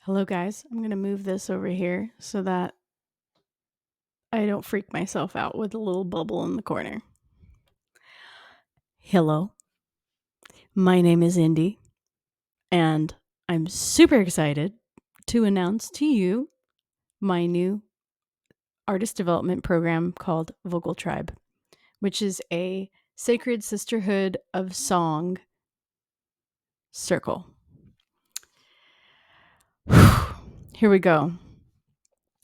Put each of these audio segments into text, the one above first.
Hello, guys. I'm going to move this over here so that I don't freak myself out with a little bubble in the corner. Hello. My name is Indy, and I'm super excited to announce to you my new artist development program called Vocal Tribe, which is a sacred sisterhood of song circle. Here we go.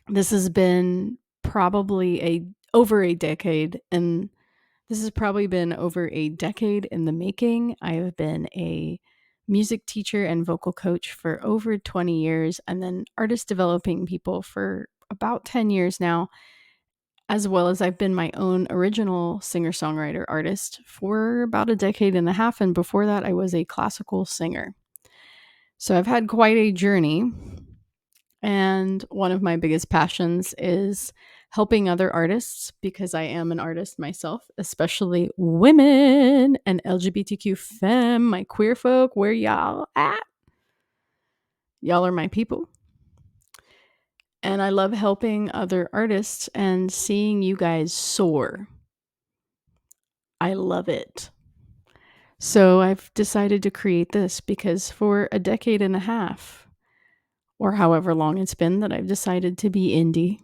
This has been probably over a decade, and this has probably been over a decade in the making. I have been a music teacher and vocal coach for over 20 years, and then artist developing people for about 10 years now, as well as I've been my own original singer-songwriter artist for about a decade and a half, and before that I was a classical singer. So I've had quite a journey. And one of my biggest passions is helping other artists because I am an artist myself, especially women and LGBTQ femme, my queer folk. Where y'all at? Y'all are my people. And I love helping other artists and seeing you guys soar. I love it. So I've decided to create this because for a decade and a half, or however long it's been that I've decided to be indie,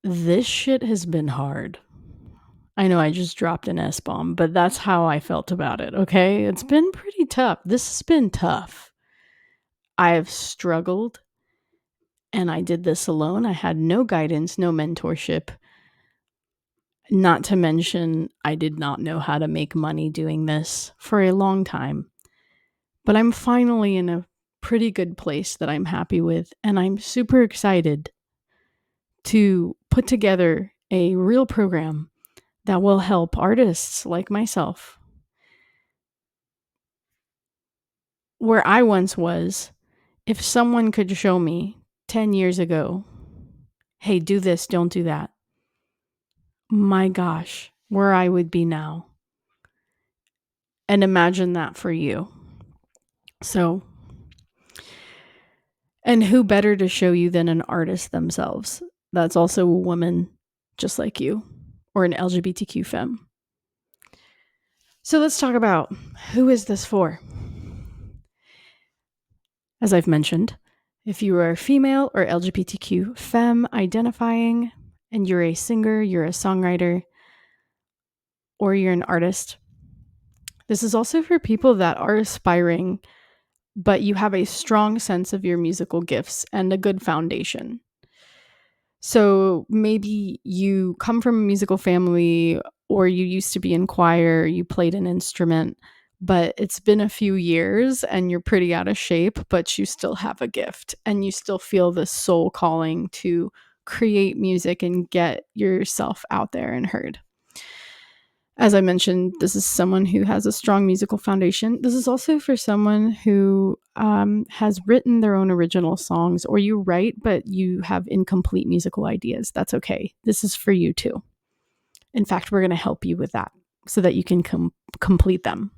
this shit has been hard. I know I just dropped an S-bomb, but that's how I felt about it, okay? It's been pretty tough. This has been tough. I have struggled, and I did this alone. I had no guidance, no mentorship. Not to mention, I did not know how to make money doing this for a long time. But I'm finally in a pretty good place that I'm happy with, and I'm super excited to put together a real program that will help artists like myself. Where I once was, if someone could show me 10 years ago, hey, do this, don't do that, my gosh, where I would be now. And imagine that for you. So, and who better to show you than an artist themselves? That's also a woman just like you, or an LGBTQ femme. So let's talk about who is this for? As I've mentioned, if you are female or LGBTQ femme identifying and you're a singer, you're a songwriter, or you're an artist, this is also for people that are aspiring, but you have a strong sense of your musical gifts and a good foundation. So maybe you come from a musical family, or you used to be in choir, you played an instrument, but it's been a few years and you're pretty out of shape, but you still have a gift and you still feel this soul calling to create music and get yourself out there and heard. As I mentioned, this is someone who has a strong musical foundation. This is also for someone who has written their own original songs, or you write, but you have incomplete musical ideas. That's okay. This is for you too. In fact, we're going to help you with that so that you can complete them.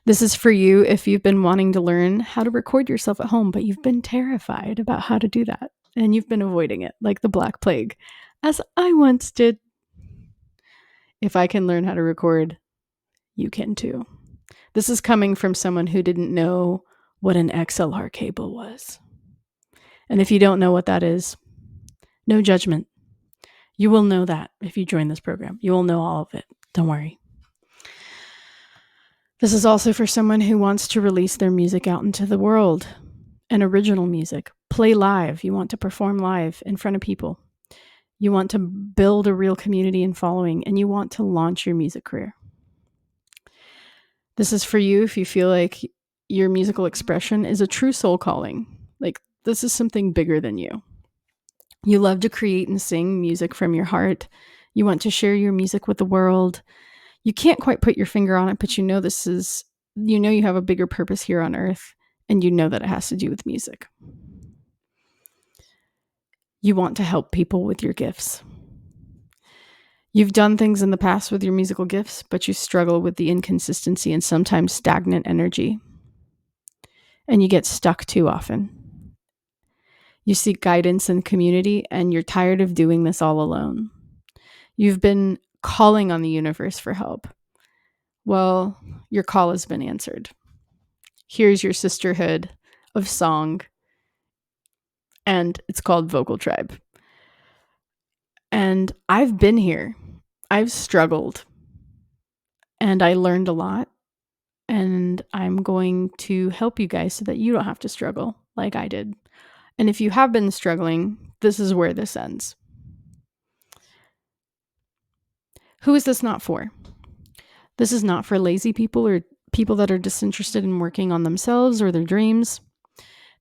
This is for you if you've been wanting to learn how to record yourself at home, but you've been terrified about how to do that, and you've been avoiding it like the Black Plague, as I once did. If I can learn how to record, you can too. This is coming from someone who didn't know what an XLR cable was. And if you don't know what that is, no judgment. You will know that if you join this program. You will know all of it. Don't worry. This is also for someone who wants to release their music out into the world. And original music. Play live. You want to perform live in front of people. You want to build a real community and following, and you want to launch your music career. This is for you if you feel like your musical expression is a true soul calling. Like, this is something bigger than you. You love to create and sing music from your heart. You want to share your music with the world. You can't quite put your finger on it, but you know you have a bigger purpose here on earth, and you know that it has to do with music. You want to help people with your gifts. You've done things in the past with your musical gifts, but you struggle with the inconsistency and sometimes stagnant energy. and you get stuck too often. You seek guidance in community, and you're tired of doing this all alone. You've been calling on the universe for help. Well, your call has been answered. Here's your sisterhood of song, and it's called Vocal Tribe. And I've been here. I've struggled, and I learned a lot. And I'm going to help you guys so that you don't have to struggle like I did. And if you have been struggling, this is where this ends. Who is this not for? This is not for lazy people or people that are disinterested in working on themselves or their dreams.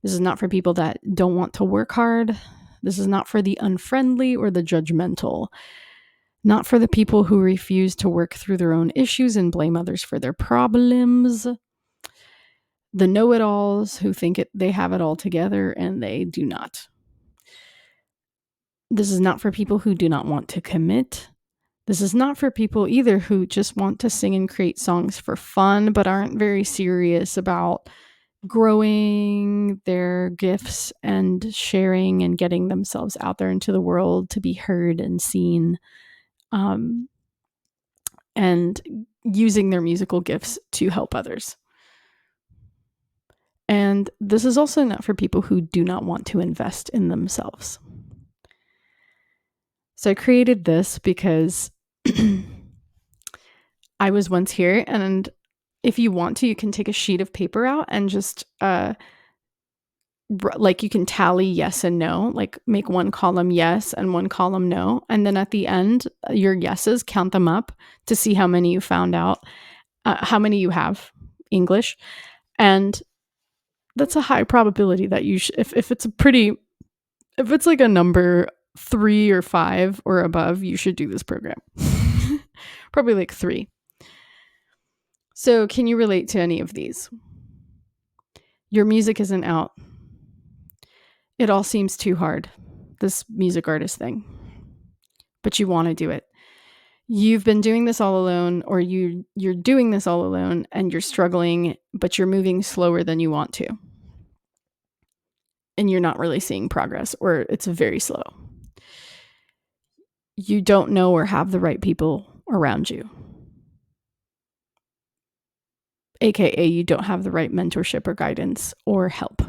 This is not for people that don't want to work hard. This is not for the unfriendly or the judgmental. Not for the people who refuse to work through their own issues and blame others for their problems. The know-it-alls who think they have it all together and they do not. This is not for people who do not want to commit. This is not for people either who just want to sing and create songs for fun but aren't very serious about growing their gifts and sharing and getting themselves out there into the world to be heard and seen, and using their musical gifts to help others. And this is also not for people who do not want to invest in themselves. So I created this because I was once here, and if you want to, you can take a sheet of paper out and just like you can tally yes and no, like make one column yes and one column no, and then at the end your yeses, count them up to see how many you found out, how many you have English. And that's a high probability that you if it's like a number 3 or 5 or above, you should do this program. Probably like 3. So can you relate to any of these? Your music isn't out. It all seems too hard, this music artist thing, but you want to do it. You've been doing this all alone, or you're doing this all alone and you're struggling, but you're moving slower than you want to. And you're not really seeing progress, or it's very slow. You don't know or have the right people around you. AKA you don't have the right mentorship or guidance or help.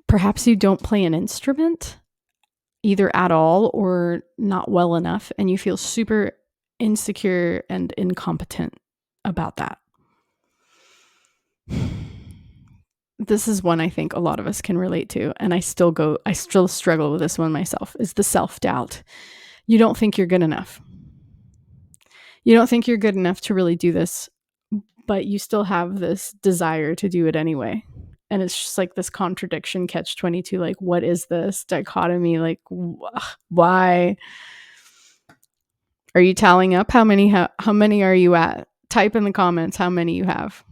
Perhaps you don't play an instrument either at all or not well enough, and you feel super insecure and incompetent about that. This is one I think a lot of us can relate to, and I still struggle with this one myself, is the self-doubt. You don't think you're good enough. You don't think you're good enough to really do this, but you still have this desire to do it anyway. And it's just like this contradiction, catch-22, like what is this dichotomy? Like why? Are you tallying up how many are you at? Type in the comments how many you have.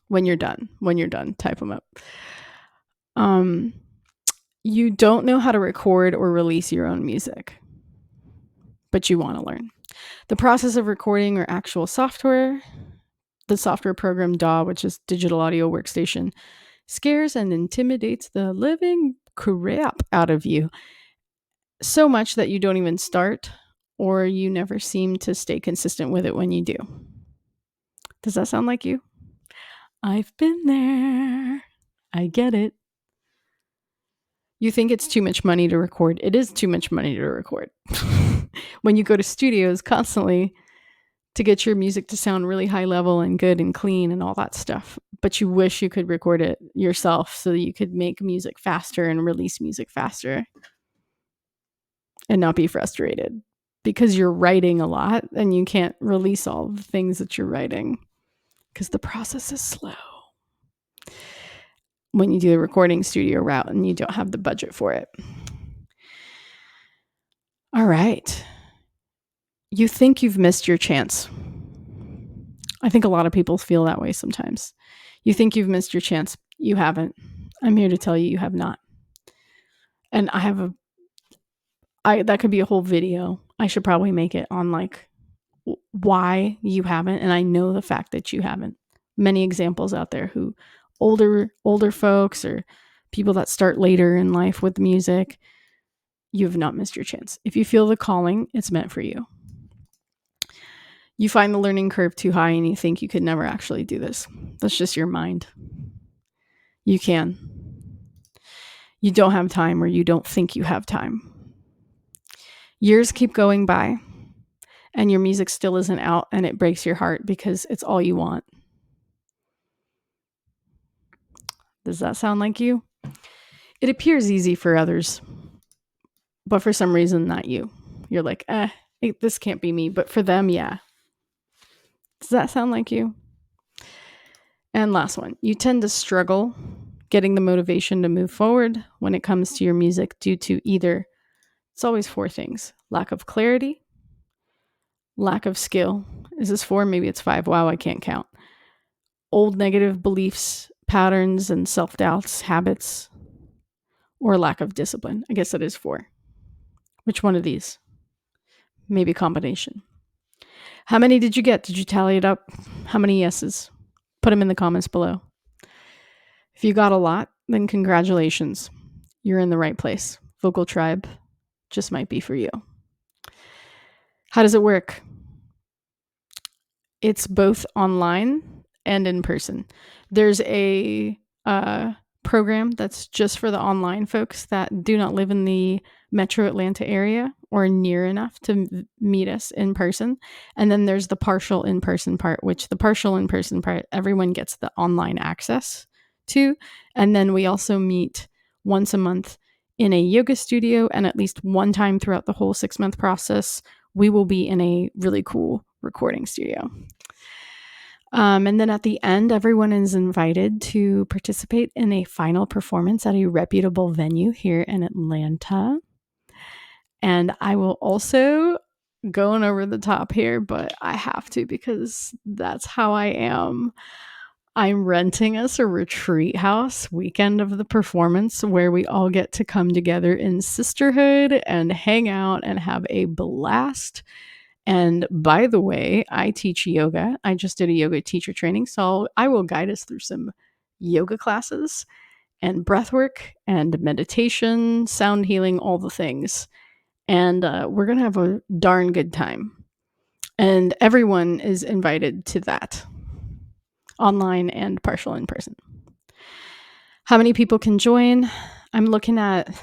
When you're done, type them up. You don't know how to record or release your own music, but you want to learn. The process of recording or actual software, the software program DAW, which is Digital Audio Workstation, scares and intimidates the living crap out of you so much that you don't even start, or you never seem to stay consistent with it when you do. Does that sound like you? I've been there. I get it. You think it's too much money to record. It is too much money to record. When you go to studios constantly to get your music to sound really high level and good and clean and all that stuff, but you wish you could record it yourself so that you could make music faster and release music faster and not be frustrated because you're writing a lot and you can't release all the things that you're writing because the process is slow when you do the recording studio route and you don't have the budget for it. All right. You think you've missed your chance. I think a lot of people feel that way sometimes. You think you've missed your chance. You haven't. I'm here to tell you you have not. And that could be a whole video. I should probably make it on like why you haven't. And I know the fact that you haven't. many examples out there who older folks or people that start later in life with music, you have not missed your chance. If you feel the calling, it's meant for you. You find the learning curve too high and you think you could never actually do this. That's just your mind. You can. You don't have time, or you don't think you have time. Years keep going by and your music still isn't out, and it breaks your heart because it's all you want. Does that sound like you? It appears easy for others, but for some reason, not you. You're like, this can't be me. But for them, yeah. Does that sound like you? And last one, you tend to struggle getting the motivation to move forward when it comes to your music due to either, it's always 4 things: lack of clarity, lack of skill. Is this 4? Maybe it's 5. Wow, I can't count. Old negative beliefs, patterns, and self-doubts, habits, or lack of discipline. I guess that is 4. Which one of these? Maybe a combination. How many did you get? Did you tally it up? How many yeses? Put them in the comments below. If you got a lot, then congratulations. You're in the right place. Vocal Tribe just might be for you. How does it work? It's both online and in person. There's a program that's just for the online folks that do not live in the metro Atlanta area or near enough to meet us in person. And then there's the partial in-person part, which the partial in-person part, everyone gets the online access to. And then we also meet once a month in a yoga studio, and at least one time throughout the whole 6-month process, we will be in a really cool recording studio. And then at the end, everyone is invited to participate in a final performance at a reputable venue here in Atlanta. And I will also, going over the top here, but I have to because that's how I am. I'm renting us a retreat house weekend of the performance where we all get to come together in sisterhood and hang out and have a blast. And by the way, I teach yoga. I just did a yoga teacher training, so I will guide us through some yoga classes and breath work and meditation, sound healing, all the things. And we're going to have a darn good time. And everyone is invited to that, online and partial in person. How many people can join? I'm looking at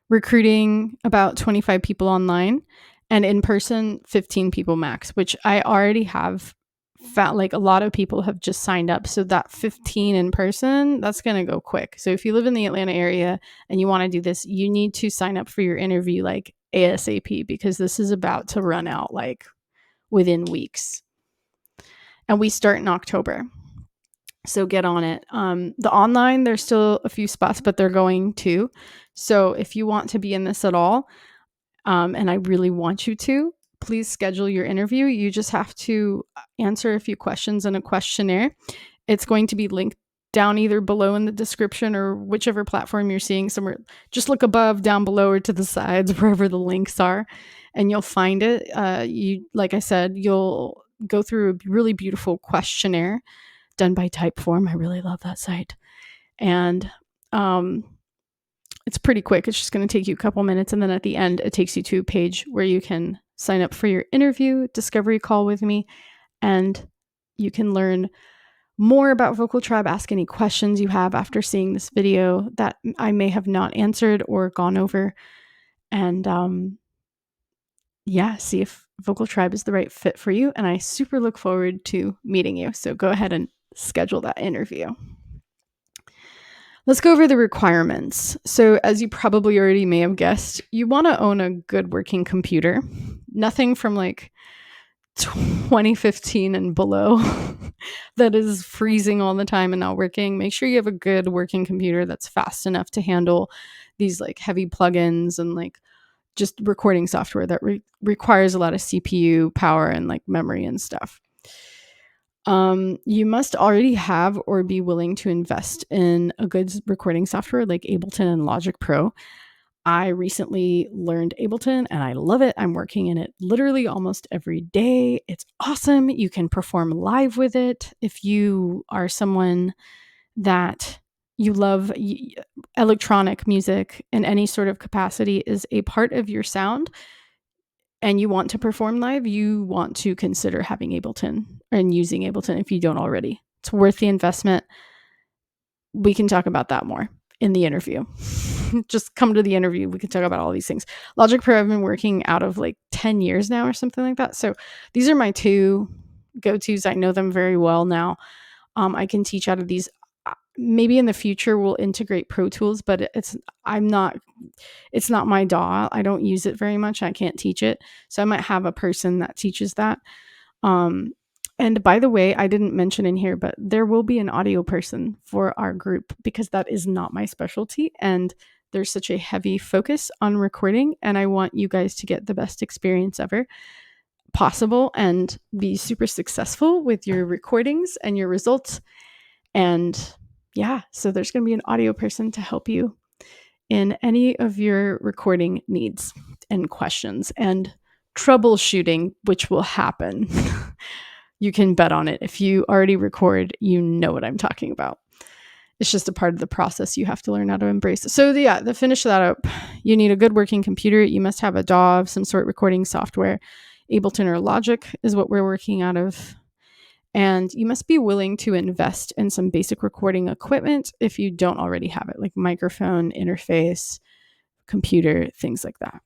recruiting about 25 people online, and in person 15 people max, which I already have found. Like, a lot of people have just signed up, so that 15 in person, that's going to go quick. So if you live in the Atlanta area and you want to do this, you need to sign up for your interview like ASAP, because this is about to run out like within weeks, and we start in October. So get on it. The online, there's still a few spots, but they're going too. So if you want to be in this at all, and I really want you to, please schedule your interview. You just have to answer a few questions in a questionnaire. It's going to be linked down either below in the description or whichever platform you're seeing somewhere. Just look above, down below, or to the sides, wherever the links are, and you'll find it. Like I said, you'll go through a really beautiful questionnaire done by Typeform. I really love that site. And it's pretty quick. It's just going to take you a couple minutes. And then at the end, it takes you to a page where you can sign up for your interview, discovery call with me, and you can learn more about Vocal Tribe, ask any questions you have after seeing this video that I may have not answered or gone over. And see if Vocal Tribe is the right fit for you. And I super look forward to meeting you. So go ahead and schedule that interview. Let's go over the requirements. So as you probably already may have guessed, you want to own a good working computer. Nothing from like 2015 and below that is freezing all the time and not working. Make sure you have a good working computer that's fast enough to handle these like heavy plugins and like just recording software that requires a lot of CPU power and like memory and stuff. You must already have or be willing to invest in a good recording software like Ableton and Logic Pro. I recently learned Ableton and I love it. I'm working in it literally almost every day. It's awesome. You can perform live with it. If you are someone that you love electronic music in any sort of capacity is a part of your sound and you want to perform live, you want to consider having Ableton and using Ableton if you don't already. It's worth the investment. We can talk about that more in the interview. Just come to the interview. We can talk about all these things. Logic Pro, I've been working out of like 10 years now or something like that. So these are my two go-tos. I know them very well now. I can teach out of these. Maybe in the future we'll integrate Pro Tools, but it's not my DAW. I don't use it very much. I can't teach it. So I might have a person that teaches that. And by the way, I didn't mention in here, but there will be an audio person for our group because that is not my specialty. And there's such a heavy focus on recording. And I want you guys to get the best experience ever possible and be super successful with your recordings and your results. And yeah, so there's going to be an audio person to help you in any of your recording needs and questions and troubleshooting, which will happen. You can bet on it. If you already record, you know what I'm talking about. It's just a part of the process you have to learn how to embrace. So to finish that up, you need a good working computer. You must have a DAW of some sort, recording software. Ableton or Logic is what we're working out of. And you must be willing to invest in some basic recording equipment if you don't already have it, like microphone, interface, computer, things like that.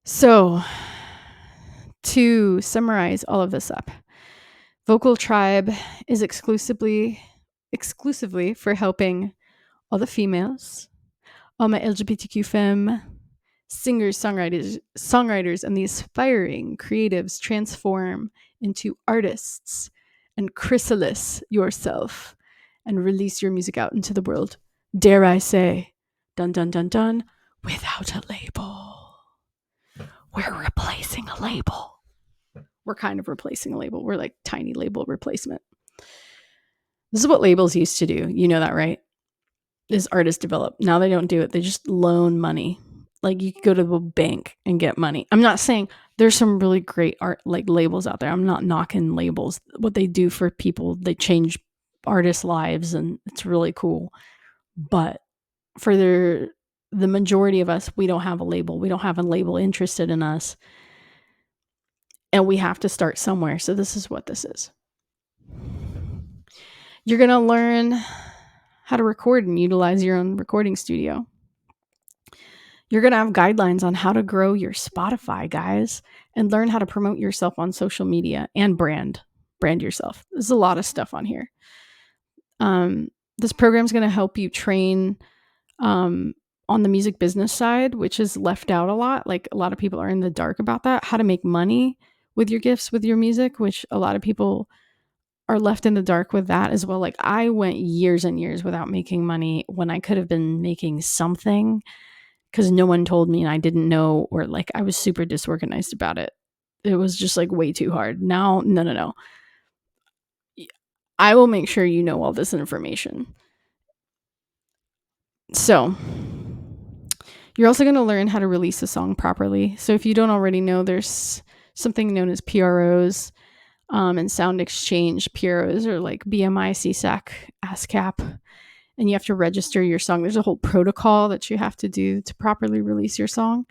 So to summarize all of this up, Vocal Tribe is exclusively for helping all the females, all my LGBTQ femme, singers, songwriters, and the aspiring creatives transform into artists and chrysalis yourself and release your music out into the world. Dare I say, dun dun dun dun, without a label. We're replacing a label. We're kind of replacing a label. We're like tiny label replacement. This is what labels used to do. You know that, right? Is artists develop. Now they don't do it. They just loan money. Like you could go to a bank and get money. I'm not saying there's some really great art like labels out there. I'm not knocking labels. What they do for people, they change artists' lives and it's really cool. But for the majority of us, we don't have a label. We don't have a label interested in us. And we have to start somewhere. So this is what this is. You're going to learn how to record and utilize your own recording studio. You're going to have guidelines on how to grow your Spotify, guys, and learn how to promote yourself on social media and brand yourself. There's a lot of stuff on here. This program is going to help you train on the music business side, which is left out a lot. Like a lot of people are in the dark about that. How to make money with your gifts, with your music, which a lot of people are left in the dark with that as well. Like I went years and years without making money when I could have been making something because no one told me and I didn't know, or like I was super disorganized about it. It was just like way too hard. Now, no. I will make sure you know all this information. So you're also going to learn how to release a song properly. So if you don't already know, there's something known as PROs and sound exchange. PROs are like BMI, CSAC, ASCAP, and you have to register your song. There's a whole protocol that you have to do to properly release your song.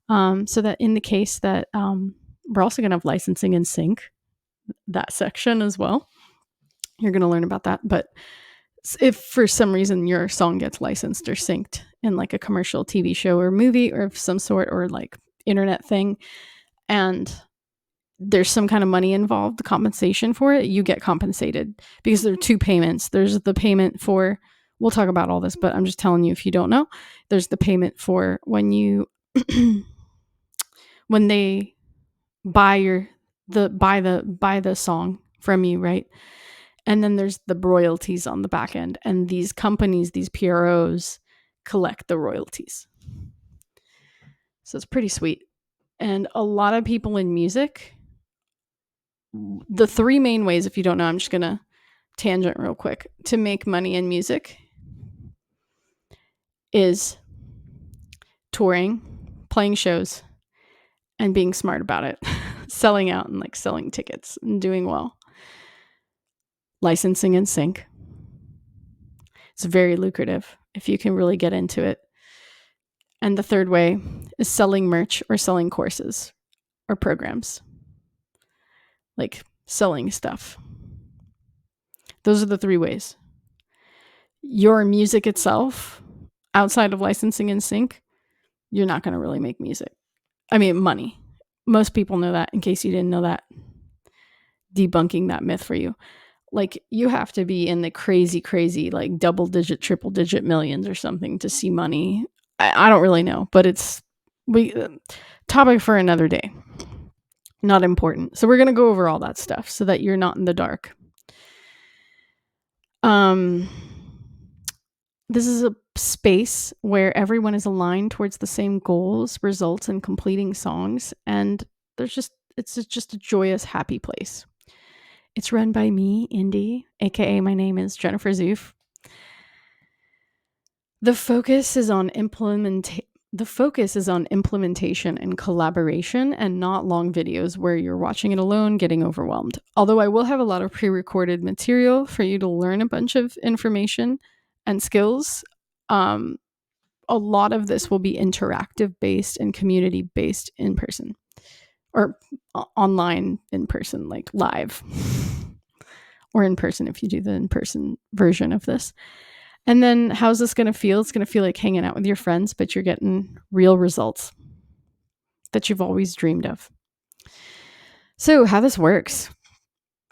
So that in the case that we're also going to have licensing and sync, that section as well. You're going to learn about that. But if for some reason your song gets licensed or synced in like a commercial TV show or movie or of some sort or like internet thing, and there's some kind of money involved, the compensation for it, you get compensated because there are two payments. There's the payment for, we'll talk about all this, but I'm just telling you if you don't know, there's the payment for when you when they buy the song from you, right? And then there's the royalties on the back end. And these companies, these PROs, collect the royalties. So it's pretty sweet. And a lot of people in music, the three main ways, if you don't know, I'm just going to tangent real quick, to make money in music is touring, playing shows, and being smart about it, selling out and like selling tickets and doing well. Licensing and sync. It's very lucrative if you can really get into it. And the third way is selling merch or selling courses or programs, like selling stuff. Those are the three ways. Your music itself, outside of licensing and sync, you're not going to really make money. Most people know that, in case you didn't know that. Debunking that myth for you. Like, you have to be in the crazy, like double digit, triple digit millions or something to see money. I don't really know, but it's topic for another day. Not important. So we're going to go over all that stuff so that you're not in the dark. This is a space where everyone is aligned towards the same goals, results, and completing songs. And it's just a joyous, happy place. It's run by me, Indy, aka my name is Jennifer Zoof. The focus is on implementation and collaboration, and not long videos where you're watching it alone getting overwhelmed. Although I will have a lot of pre-recorded material for you to learn a bunch of information and skills. A lot of this will be interactive based and community based in person, or online in person, like live, or in person if you do the in-person version of this. And then how's this going to feel? It's going to feel like hanging out with your friends, but you're getting real results that you've always dreamed of. So how this works.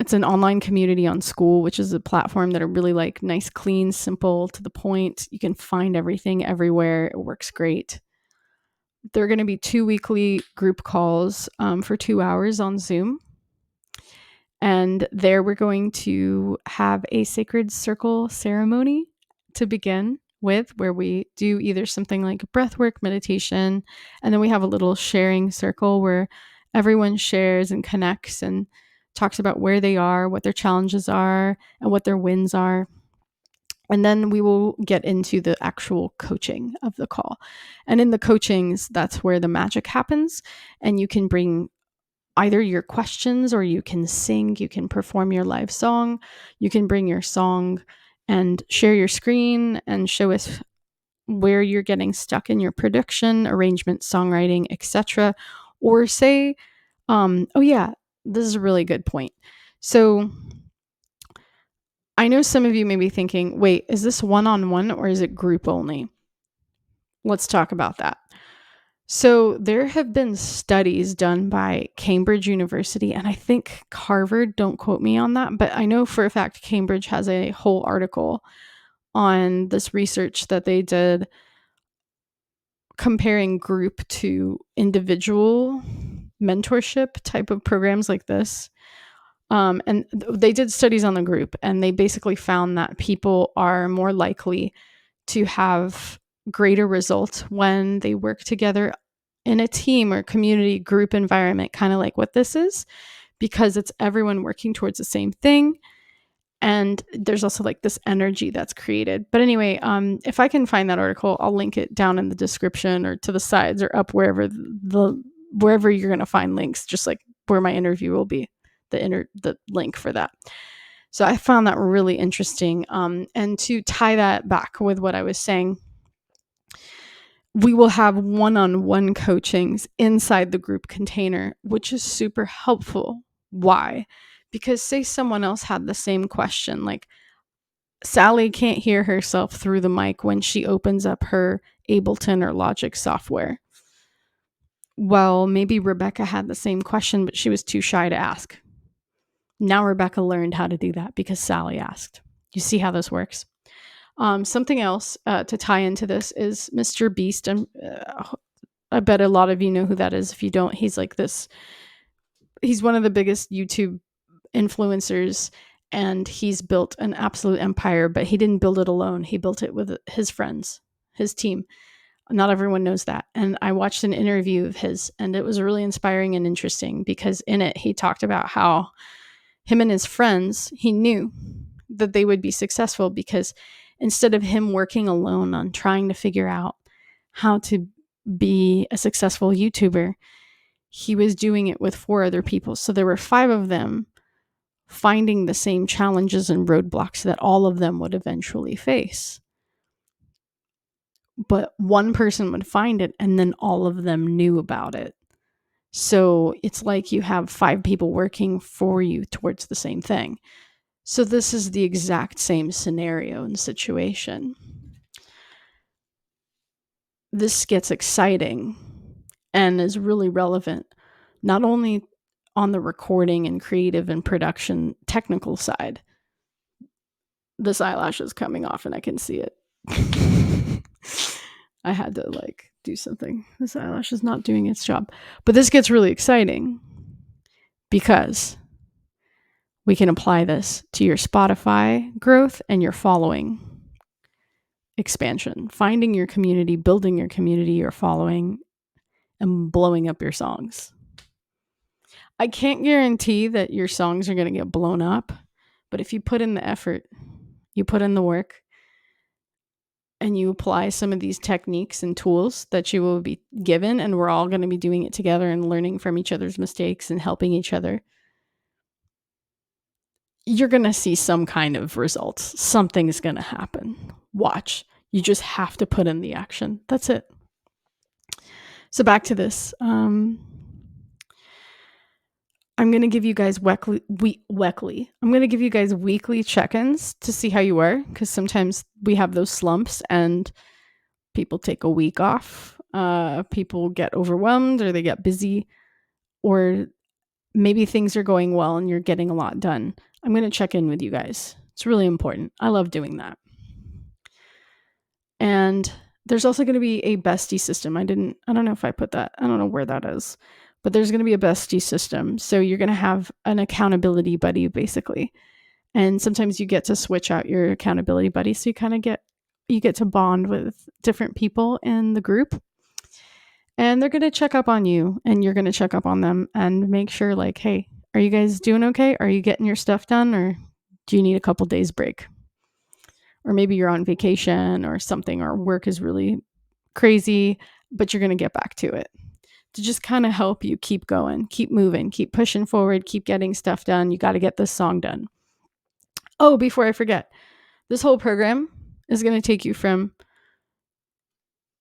It's an online community on School, which is a platform that are really like nice, clean, simple, to the point. You can find everything everywhere. It works great. There are going to be 2 weekly group calls for 2 hours on Zoom. And there we're going to have a sacred circle ceremony to begin with, where we do either something like breathwork, meditation, and then we have a little sharing circle where everyone shares and connects and talks about where they are, what their challenges are, and what their wins are. And then we will get into the actual coaching of the call. And in the coachings, that's where the magic happens. And you can bring either your questions, or you can sing, you can perform your live song, you can bring your song and share your screen and show us where you're getting stuck in your production, arrangement, songwriting, etc. Or say, this is a really good point. So I know some of you may be thinking, wait, is this one-on-one or is it group only? Let's talk about that. So there have been studies done by Cambridge University, and I think Harvard, don't quote me on that, but I know for a fact Cambridge has a whole article on this research that they did comparing group to individual mentorship type of programs like this. And they did studies on the group, and they basically found that people are more likely to have greater results when they work together in a team or community group environment, kind of like what this is, because it's everyone working towards the same thing. And there's also like this energy that's created. But anyway, if I can find that article, I'll link it down in the description or to the sides or up wherever you're going to find links, just like where my interview will be, the link for that. So I found that really interesting. And to tie that back with what I was saying, we will have one-on-one coachings inside the group container, which is super helpful. Why? Because say someone else had the same question, like Sally can't hear herself through the mic when she opens up her Ableton or Logic software. Well, maybe Rebecca had the same question, but she was too shy to ask. Now Rebecca learned how to do that because Sally asked. You see how this works? Something else to tie into this is Mr. Beast. And I bet a lot of you know who that is. If you don't, he's like this. He's one of the biggest YouTube influencers, and he's built an absolute empire, but he didn't build it alone. He built it with his friends, his team. Not everyone knows that. And I watched an interview of his, and it was really inspiring and interesting because in it, he talked about how him and his friends, he knew that they would be successful because instead of him working alone on trying to figure out how to be a successful YouTuber, he was doing it with 4 other people. So there were 5 of them finding the same challenges and roadblocks that all of them would eventually face. But one person would find it, and then all of them knew about it. So it's like you have 5 people working for you towards the same thing. So this is the exact same scenario and situation. This gets exciting and is really relevant, not only on the recording and creative and production technical side. This eyelash is coming off and I can see it. I had to do something. This eyelash is not doing its job. But this gets really exciting because we can apply this to your Spotify growth and your following expansion. Finding your community, building your community, your following, and blowing up your songs. I can't guarantee that your songs are going to get blown up, but if you put in the effort, you put in the work, and you apply some of these techniques and tools that you will be given, and we're all going to be doing it together and learning from each other's mistakes and helping each other, you're going to see some kind of results. Something's going to happen. Watch. You just have to put in the action. That's it. So back to this. I'm going to give you guys I'm going to give you guys weekly check-ins to see how you are, because sometimes we have those slumps and people take a week off. People get overwhelmed or they get busy, or maybe things are going well and you're getting a lot done. I'm going to check in with you guys. It's really important. I love doing that. And there's also going to be a bestie system. I don't know if I put that. I don't know where that is, but there's going to be a bestie system. So you're going to have an accountability buddy, basically. And sometimes you get to switch out your accountability buddy. So you get to bond with different people in the group. And they're going to check up on you, and you're going to check up on them and make sure, hey, are you guys doing okay? Are you getting your stuff done? Or do you need a couple days break? Or maybe you're on vacation or something, or work is really crazy, but you're going to get back to it. To just kind of help you keep going, keep moving, keep pushing forward, keep getting stuff done. You got to get this song done. Oh, before I forget, this whole program is going to take you from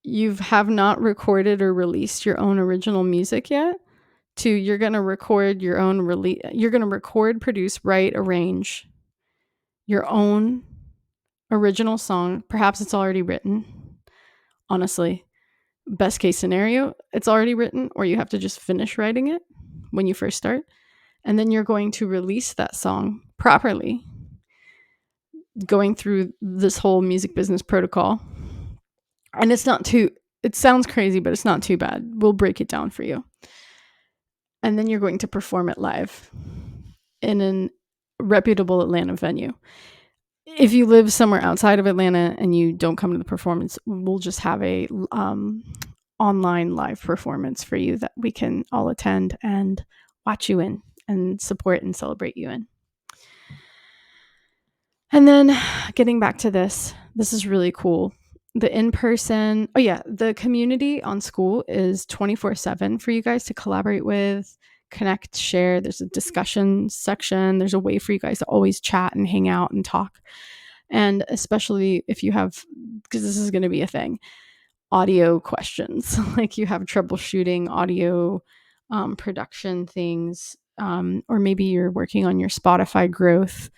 you have not recorded or released your own original music yet to you're going to record your own release. You're going to record, produce, write, arrange your own original song. Perhaps it's already written. Honestly, best case scenario, it's already written, or you have to just finish writing it when you first start. And then you're going to release that song properly, going through this whole music business protocol. And it sounds crazy, but it's not too bad. We'll break it down for you. And then you're going to perform it live in a reputable Atlanta venue. If you live somewhere outside of Atlanta and you don't come to the performance, we'll just have a online live performance for you that we can all attend and watch you in and support and celebrate you in. And then getting back to this is really cool. The in-person, the community on school is 24/7 for you guys to collaborate with, connect, share. There's a discussion section. There's a way for you guys to always chat and hang out and talk. And especially if you have, because this is going to be a thing, audio questions, like you have troubleshooting audio production things, or maybe you're working on your Spotify growth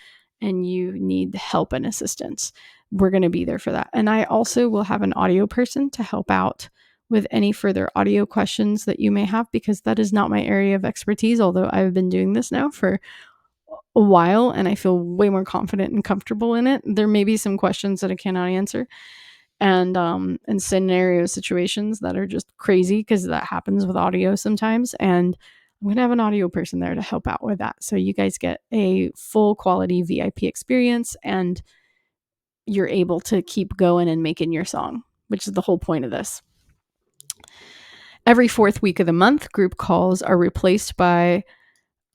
and you need help and assistance. We're going to be there for that. And I also will have an audio person to help out with any further audio questions that you may have, because that is not my area of expertise, although I've been doing this now for a while and I feel way more confident and comfortable in it. There may be some questions that I cannot answer, and scenario situations that are just crazy, because that happens with audio sometimes. And I'm going to have an audio person there to help out with that. So you guys get a full quality VIP experience, and you're able to keep going and making your song, which is the whole point of this. Every 4th week of the month, group calls are replaced by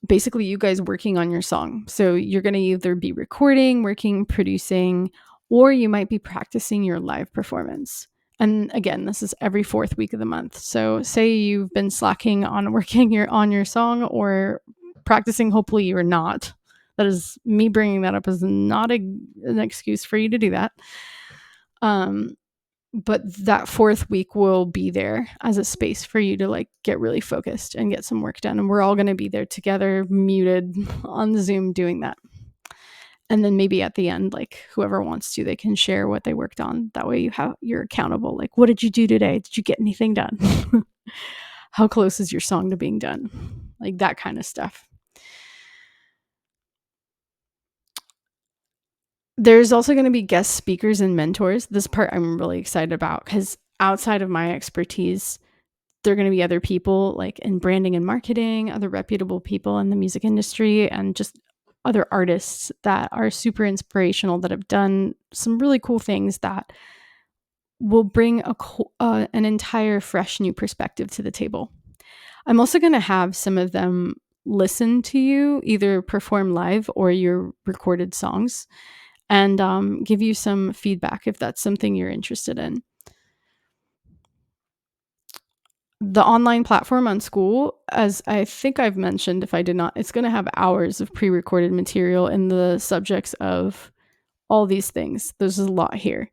basically you guys working on your song. So you're going to either be recording, working, producing, or you might be practicing your live performance. And again, this is every 4th week of the month. So say you've been slacking on working on your song or practicing, hopefully you're not. That is me bringing that up is not an excuse for you to do that. But that 4th week will be there as a space for you to like get really focused and get some work done. And we're all going to be there together, muted on Zoom doing that. And then maybe at the end, like whoever wants to, they can share what they worked on. That way you're accountable. Like, what did you do today? Did you get anything done? How close is your song to being done? Like that kind of stuff. There's also going to be guest speakers and mentors. This part I'm really excited about because outside of my expertise, there are going to be other people like in branding and marketing, other reputable people in the music industry, and just other artists that are super inspirational that have done some really cool things that will bring an entire fresh new perspective to the table. I'm also going to have some of them listen to you either perform live or your recorded songs and give you some feedback if that's something you're interested in. The online platform on School, as I think I've mentioned, if I did not, it's going to have hours of pre-recorded material in the subjects of all these things. There's a lot here,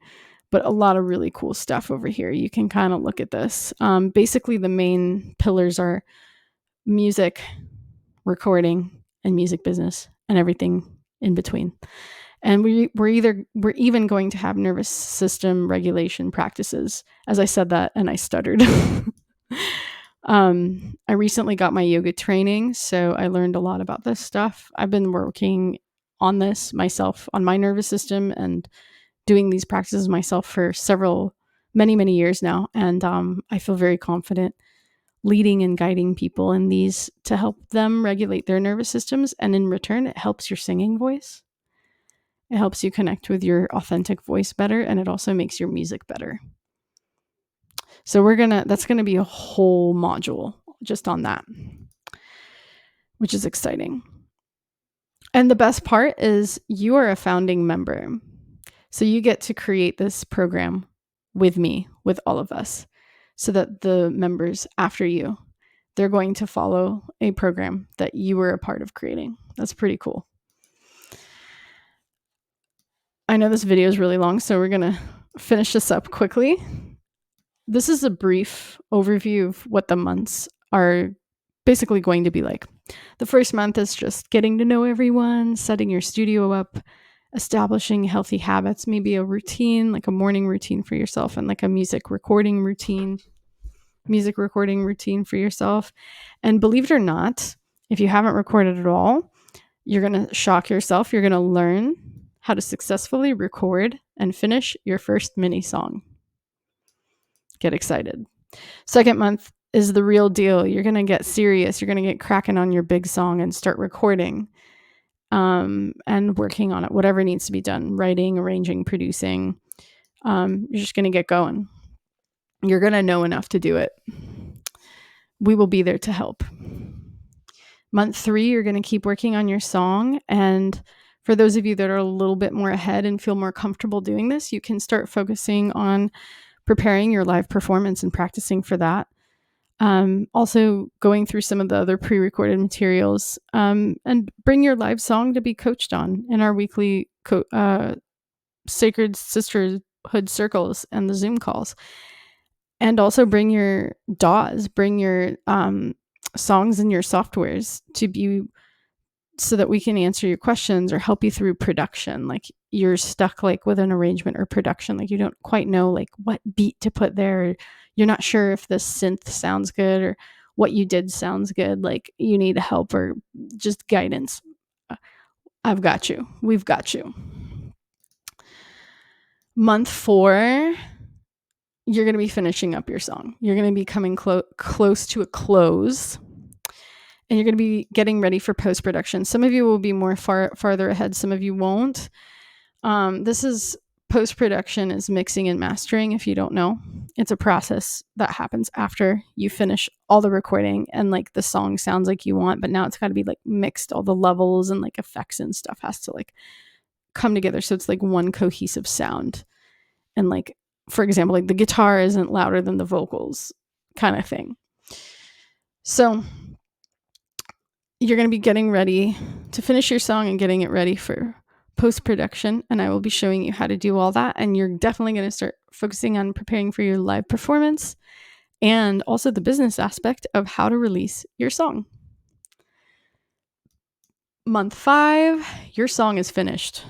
but a lot of really cool stuff over here. You can kind of look at this. Basically, the main pillars are music, recording, and music business, and everything in between. And we're even going to have nervous system regulation practices. As I said that, and I stuttered. I recently got my yoga training, so I learned a lot about this stuff. I've been working on this myself, on my nervous system, and doing these practices myself for many years now. And I feel very confident leading and guiding people in these to help them regulate their nervous systems. And in return, it helps your singing voice. It helps you connect with your authentic voice better, and it also makes your music better. So that's going to be a whole module just on that, which is exciting. And the best part is you are a founding member. So you get to create this program with me, with all of us, so that the members after you, they're going to follow a program that you were a part of creating. That's pretty cool. I know this video is really long, so we're going to finish this up quickly. This is a brief overview of what the months are basically going to be like. The first month is just getting to know everyone, setting your studio up, establishing healthy habits, maybe a routine, like a morning routine for yourself, and like a music recording routine for yourself. And believe it or not, if you haven't recorded at all, you're going to shock yourself. You're going to learn how to successfully record and finish your first mini song. Get excited. Second month is the real deal. You're going to get serious. You're going to get cracking on your big song and start recording and working on it, whatever needs to be done, writing, arranging, producing. You're just going to get going. You're going to know enough to do it. We will be there to help. Month 3, you're going to keep working on your song. And for those of you that are a little bit more ahead and feel more comfortable doing this, you can start focusing on preparing your live performance and practicing for that. Also going through some of the other pre-recorded materials, and bring your live song to be coached on in our weekly Sacred Sisterhood circles and the Zoom calls. And also bring your DAWs, bring your songs and your softwares to be so that we can answer your questions or help you through production. Like you're stuck like with an arrangement or production, like you don't quite know like what beat to put there. Or you're not sure if the synth sounds good or what you did sounds good. Like you need help or just guidance. I've got you. We've got you. Month 4, you're going to be finishing up your song. You're going to be coming close to a close. And you're going to be getting ready for post-production. Some of you will be more farther ahead. Some of you won't. This is post-production is mixing and mastering. If you don't know, it's a process that happens after you finish all the recording and like the song sounds like you want, but now it's got to be like mixed. All the levels and like effects and stuff has to like come together so it's like one cohesive sound. And like, for example, like the guitar isn't louder than the vocals kind of thing. So you're going to be getting ready to finish your song and getting it ready for post-production, and I will be showing you how to do all that. And you're definitely going to start focusing on preparing for your live performance and also the business aspect of how to release your song. Month 5, your song is finished.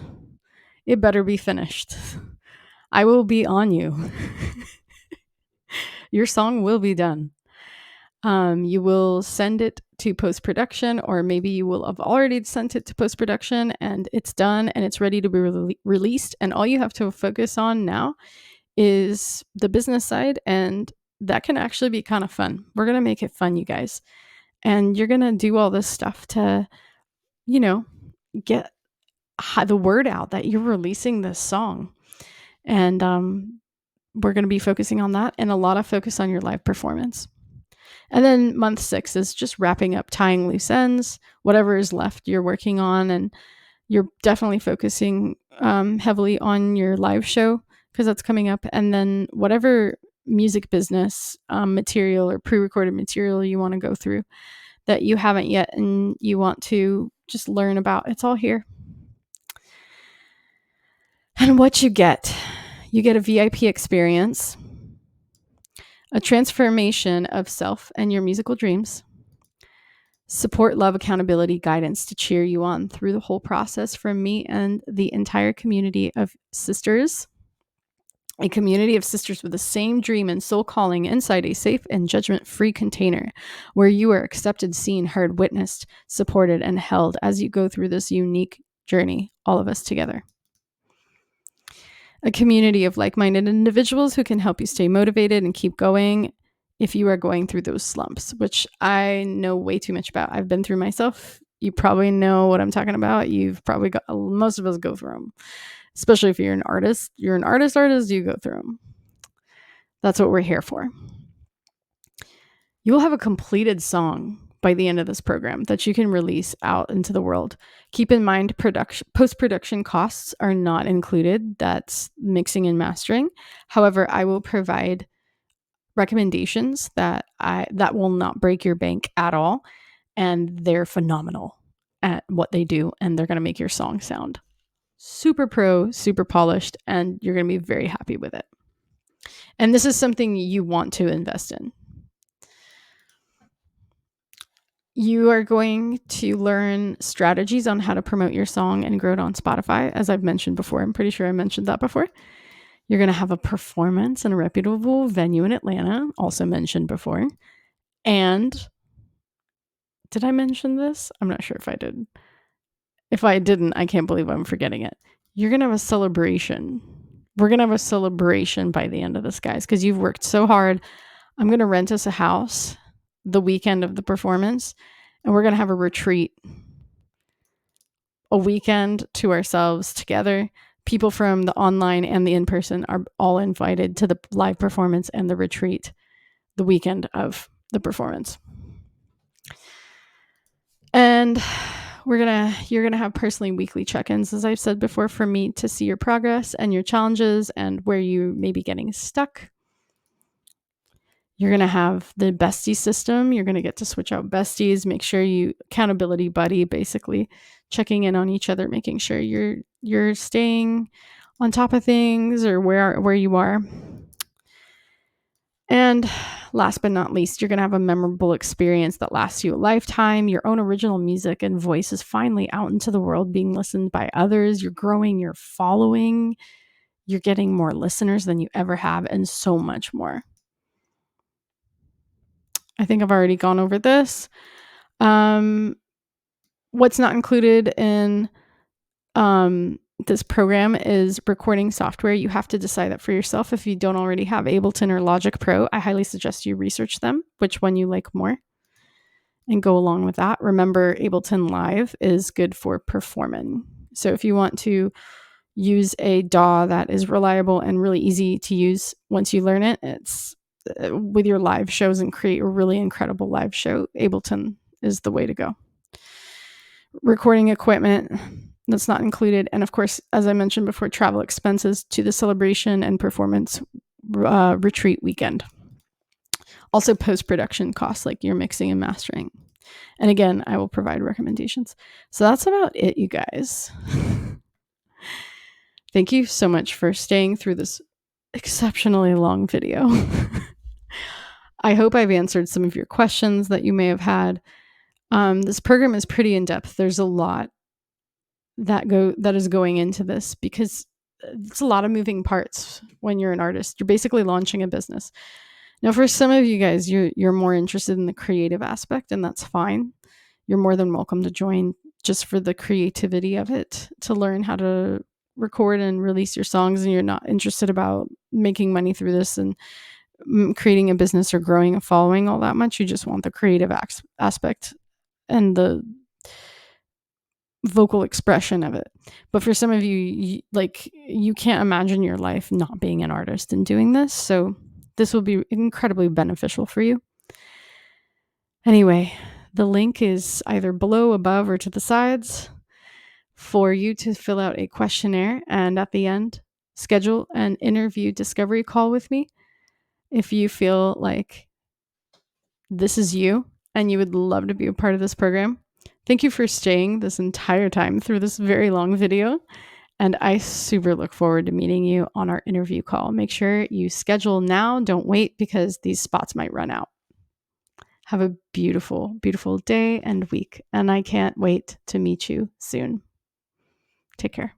It better be finished. I will be on you. Your song will be done. You will send it to post-production, or maybe you will have already sent it to post-production and it's done and it's ready to be released. And all you have to focus on now is the business side, and that can actually be kind of fun. We're going to make it fun, you guys. And you're going to do all this stuff to, get the word out that you're releasing this song. And we're going to be focusing on that, and a lot of focus on your live performance. And then month 6 is just wrapping up, tying loose ends, whatever is left you're working on. And you're definitely focusing heavily on your live show because that's coming up. And then whatever music business material or pre-recorded material you want to go through that you haven't yet and you want to just learn about, it's all here. And what you get a VIP experience, a transformation of self and your musical dreams, support, love, accountability, guidance to cheer you on through the whole process from me and the entire community of sisters, a community of sisters with the same dream and soul calling inside a safe and judgment-free container where you are accepted, seen, heard, witnessed, supported, and held as you go through this unique journey, all of us together. A community of like-minded individuals who can help you stay motivated and keep going if you are going through those slumps, which I know way too much about. I've been through myself. You probably know what I'm talking about. You've probably got, most of us go through them, especially if you're an artist. You're an artist, you go through them. That's what we're here for. You will have a completed song by the end of this program that you can release out into the world. Keep in mind, post-production costs are not included. That's mixing and mastering. However, I will provide recommendations that will not break your bank at all, and they're phenomenal at what they do, and they're going to make your song sound super pro, super polished, and you're going to be very happy with it. And this is something you want to invest in. You are going to learn strategies on how to promote your song and grow it on Spotify, as I've mentioned before. I'm pretty sure I mentioned that before. You're going to have a performance in a reputable venue in Atlanta, also mentioned before. And did I mention this? I'm not sure if I did. If I didn't, I can't believe I'm forgetting it. You're going to have a celebration. We're going to have a celebration by the end of this, guys, because you've worked so hard. I'm going to rent us a house the weekend of the performance, and we're going to have a retreat, a weekend to ourselves together. People from the online and the in-person are all invited to the live performance and the retreat the weekend of the performance. And you're going to have personally weekly check-ins, as I've said before, for me to see your progress and your challenges and where you may be getting stuck. You're going to have the bestie system. You're going to get to switch out besties, make sure accountability buddy, basically checking in on each other, making sure you're staying on top of things or where you are. And last but not least, you're going to have a memorable experience that lasts you a lifetime. Your own original music and voice is finally out into the world, being listened by others. You're growing your following. You're getting more listeners than you ever have, and so much more. I think I've already gone over this. What's not included in this program is recording software. You have to decide that for yourself. If you don't already have Ableton or Logic Pro, I highly suggest you research them, which one you like more, and go along with that. Remember, Ableton Live is good for performing. So if you want to use a DAW that is reliable and really easy to use once you learn it, it's with your live shows and create a really incredible live show, Ableton is the way to go. Recording equipment, That's not included. And of course, as I mentioned before, travel expenses to the celebration and performance retreat weekend. Also post-production costs, like your mixing and mastering. And again, I will provide recommendations. So that's about it, you guys. Thank you so much for staying through this exceptionally long video. I hope I've answered some of your questions that you may have had. This program is pretty in-depth. There's a lot that is going into this because it's a lot of moving parts when you're an artist. You're basically launching a business. Now, for some of you guys, you're more interested in the creative aspect, and that's fine. You're more than welcome to join just for the creativity of it, to learn how to record and release your songs, and you're not interested about making money through this and creating a business or growing a following all that much. You just want the creative aspect and the vocal expression of it. But for some of you, you can't imagine your life not being an artist and doing this. So this will be incredibly beneficial for you. Anyway, the link is either below, above, or to the sides for you to fill out a questionnaire. And at the end, schedule an interview discovery call with me if you feel like this is you and you would love to be a part of this program. Thank you for staying this entire time through this very long video. And I super look forward to meeting you on our interview call. Make sure you schedule now. Don't wait because these spots might run out. Have a beautiful, beautiful day and week. And I can't wait to meet you soon. Take care.